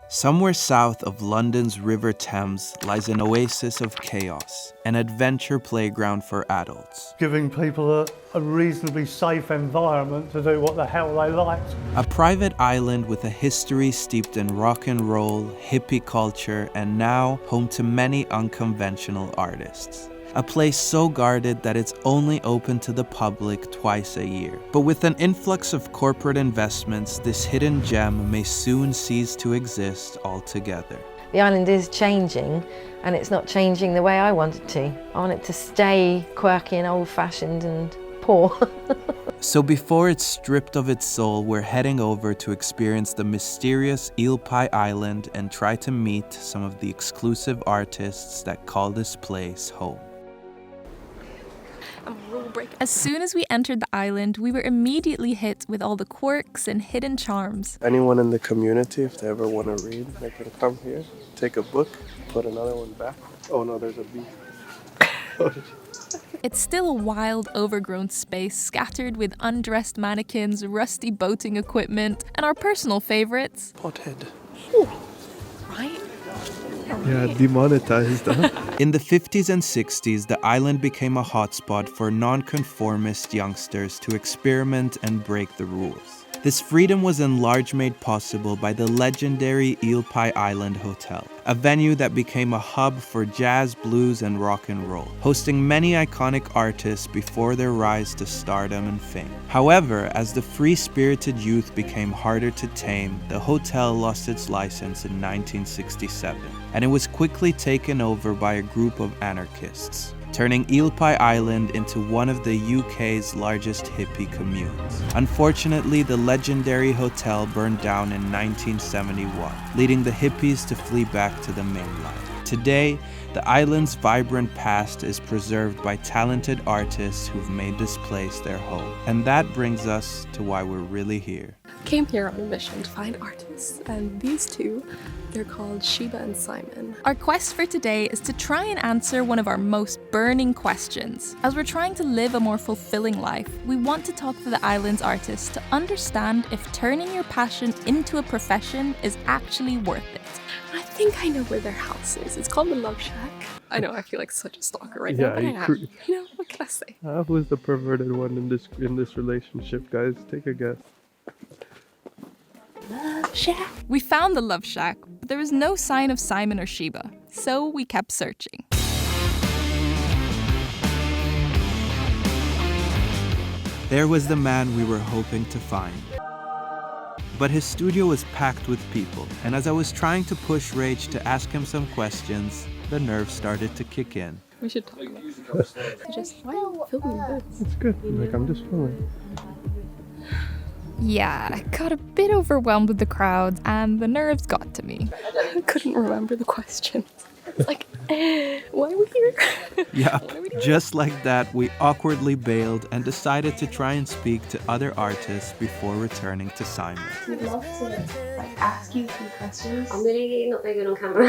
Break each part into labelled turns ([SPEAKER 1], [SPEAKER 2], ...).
[SPEAKER 1] Somewhere south of London's River Thames lies an oasis of chaos, an adventure playground for adults.
[SPEAKER 2] Giving people a reasonably safe environment to do what the hell they liked.
[SPEAKER 1] A private island with a history steeped in rock and roll, hippie culture, and now home to many unconventional artists. A place so guarded that it's only open to the public twice a year. But with an influx of corporate investments, this hidden gem may soon cease to exist altogether.
[SPEAKER 3] The island is changing, and it's not changing the way I want it to. I want it to stay quirky and old-fashioned and poor.
[SPEAKER 1] So before it's stripped of its soul, we're heading over to experience the mysterious Eel Pie Island and try to meet some of the exclusive artists that call this place home.
[SPEAKER 4] As soon as we entered the island, we were immediately hit with all the quirks and hidden charms.
[SPEAKER 5] Anyone in the community, if they ever want to read, they can come here, take a book, put another one back. Oh no, there's a bee.
[SPEAKER 4] It's still a wild, overgrown space scattered with undressed mannequins, rusty boating equipment, and our personal favorites.
[SPEAKER 5] Pothead.
[SPEAKER 4] Ooh, right?
[SPEAKER 5] Yeah, demonetized.
[SPEAKER 1] In the 50s and 60s, the island became a hotspot for nonconformist youngsters to experiment and break the rules. This freedom was in large made possible by the legendary Eel Pie Island Hotel, a venue that became a hub for jazz, blues, and rock and roll, hosting many iconic artists before their rise to stardom and fame. However, as the free-spirited youth became harder to tame, the hotel lost its license in 1967, and it was quickly taken over by a group of anarchists, turning Eel Pie Island into one of the UK's largest hippie communes. Unfortunately, the legendary hotel burned down in 1971, leading the hippies to flee back to the mainland. Today, the island's vibrant past is preserved by talented artists who've made this place their home. And that brings us to why we're really here.
[SPEAKER 6] Came here on a mission to find artists, and these two, they're called Sheba and Simon.
[SPEAKER 4] Our quest for today is to try and answer one of our most burning questions. As we're trying to live a more fulfilling life, we want to talk to the island's artists to understand if turning your passion into a profession is actually worth it.
[SPEAKER 6] I think I know where their house is. It's called the Love Shack. I know, I feel like such a stalker right now, but I am. You know, what can I say?
[SPEAKER 5] Who's the perverted one in this relationship, guys? Take a guess.
[SPEAKER 6] Love Shack.
[SPEAKER 4] We found the Love Shack, but there was no sign of Simon or Sheba, so we kept searching.
[SPEAKER 1] There was the man we were hoping to find. But his studio was packed with people, and as I was trying to push Rach to ask him some questions, the nerves started to kick in.
[SPEAKER 6] We should talk about it. Just, why are you filming this?
[SPEAKER 5] It's good. Like, I'm just filming.
[SPEAKER 4] Yeah, I got a bit overwhelmed with the crowd, and the nerves got to me.
[SPEAKER 6] I couldn't remember the questions. It's like, why are we here?
[SPEAKER 1] Yeah, just like that, we awkwardly bailed and decided to try and speak to other artists before returning to Simon.
[SPEAKER 6] We'd love to ask you a few questions.
[SPEAKER 7] I'm really not very good on camera.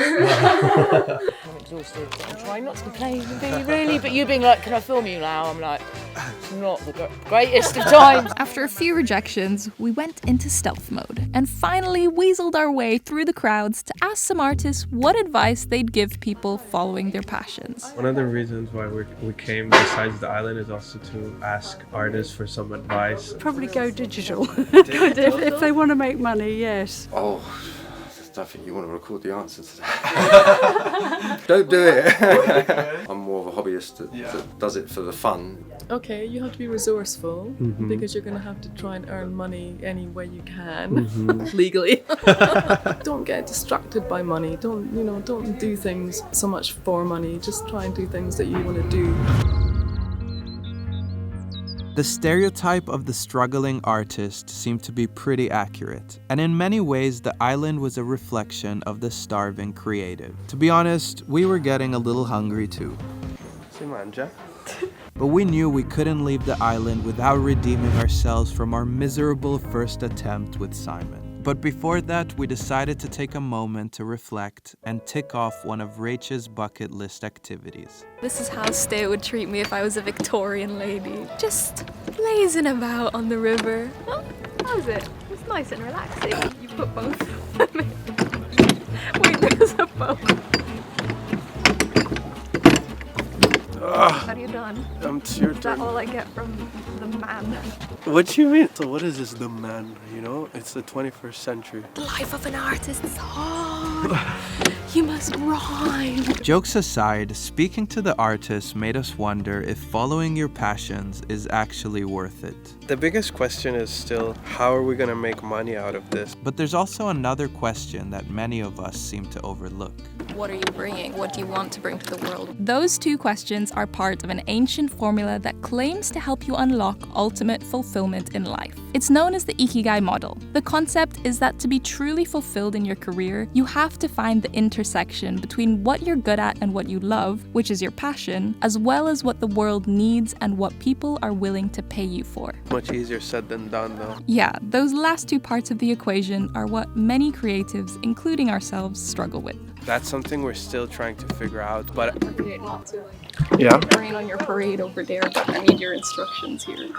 [SPEAKER 8] I'm exhausted. I'm trying not to complain, really, but you being like, can I film you now? I'm like, it's not the greatest of times.
[SPEAKER 4] After a few rejections, we went into stealth mode and finally weaseled our way through the crowds to ask some artists what advice they'd give people following their passions.
[SPEAKER 5] One of the reasons why we came besides the island is also to ask artists for some advice.
[SPEAKER 9] Probably go digital. if they want to make money, yes.
[SPEAKER 10] Oh, I don't think you want to record the answers to that. Don't do it. I'm more of a hobbyist that does it for the fun.
[SPEAKER 6] Okay, you have to be resourceful because you're going to have to try and earn money any way you can legally. Don't get distracted by money. Don't do things so much for money. Just try and do things that you want to do.
[SPEAKER 1] The stereotype of the struggling artist seemed to be pretty accurate, and in many ways the island was a reflection of the starving creative. To be honest, we were getting a little hungry too.
[SPEAKER 5] See, man, Jack.
[SPEAKER 1] But we knew we couldn't leave the island without redeeming ourselves from our miserable first attempt with Simon. But before that, we decided to take a moment to reflect and tick off one of Rachel's bucket list activities.
[SPEAKER 6] This is how Stay would treat me if I was a Victorian lady. Just lazing about on the river. Oh, how's it? It's nice and relaxing. You put both.
[SPEAKER 9] Wait, there's a boat. Are you done?
[SPEAKER 5] It's your
[SPEAKER 9] Is that
[SPEAKER 5] turn.
[SPEAKER 9] all I get from the man?
[SPEAKER 5] What do you mean? So what is this, the man? You know, it's the 21st century.
[SPEAKER 4] The life of an artist is hard. You must rhyme.
[SPEAKER 1] Jokes aside, speaking to the artist made us wonder if following your passions is actually worth it.
[SPEAKER 5] The biggest question is still, how are we gonna make money out of this?
[SPEAKER 1] But there's also another question that many of us seem to overlook.
[SPEAKER 4] What are you bringing? What do you want to bring to the world? Those two questions are part of an ancient formula that claims to help you unlock ultimate fulfillment in life. It's known as the Ikigai model. The concept is that to be truly fulfilled in your career, you have to find the intersection between what you're good at and what you love, which is your passion, as well as what the world needs and what people are willing to pay you for.
[SPEAKER 5] Much easier said than done, though.
[SPEAKER 4] Yeah, those last two parts of the equation are what many creatives, including ourselves, struggle with.
[SPEAKER 5] That's something we're still trying to figure out, but
[SPEAKER 6] Okay, not to
[SPEAKER 5] yeah.
[SPEAKER 6] rain on your parade over there, but I need your instructions here.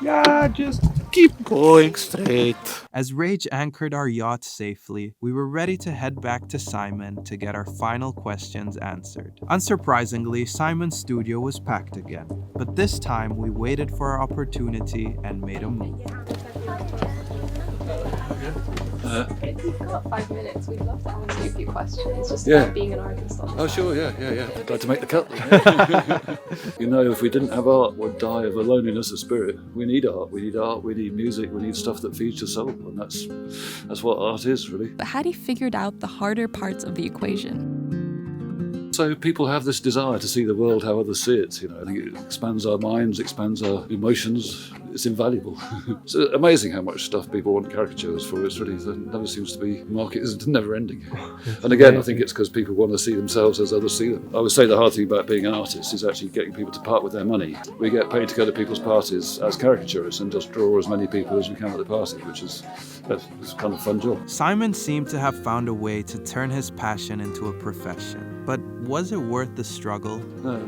[SPEAKER 5] Yeah, just keep going straight.
[SPEAKER 1] As Rage anchored our yacht safely, we were ready to head back to Simon to get our final questions answered. Unsurprisingly, Simon's studio was packed again, but this time we waited for our opportunity and made a move.
[SPEAKER 6] If you've got 5 minutes, we'd love to ask you a few questions just
[SPEAKER 11] Yeah.
[SPEAKER 6] about being an artist on the
[SPEAKER 11] Oh,
[SPEAKER 6] side.
[SPEAKER 11] sure, yeah. Glad to make the cut. You know, if we didn't have art, we'd die of a loneliness of spirit. We need art, we need music, we need stuff that feeds the soul, and that's what art is, really.
[SPEAKER 4] But Hattie figured out the harder parts of the equation.
[SPEAKER 11] So people have this desire to see the world how others see it. You know, I think it expands our minds, expands our emotions. It's invaluable. It's amazing how much stuff people want caricatures for. It's really, there never seems to be, market is never ending. And again, I think it's because people want to see themselves as others see them. I would say the hard thing about being an artist is actually getting people to part with their money. We get paid to go to people's parties as caricaturists and just draw as many people as we can at the party, which is it's kind of a fun job.
[SPEAKER 1] Simon seemed to have found a way to turn his passion into a profession, but was it worth the struggle?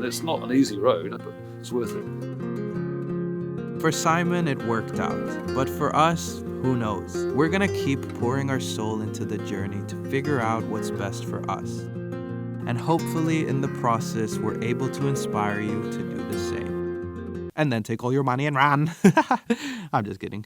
[SPEAKER 11] It's not an easy road, but it's worth it.
[SPEAKER 1] For Simon, it worked out, but for us, who knows? We're gonna keep pouring our soul into the journey to figure out what's best for us. And hopefully, in the process, we're able to inspire you to do the same. And then take all your money and run. I'm just kidding.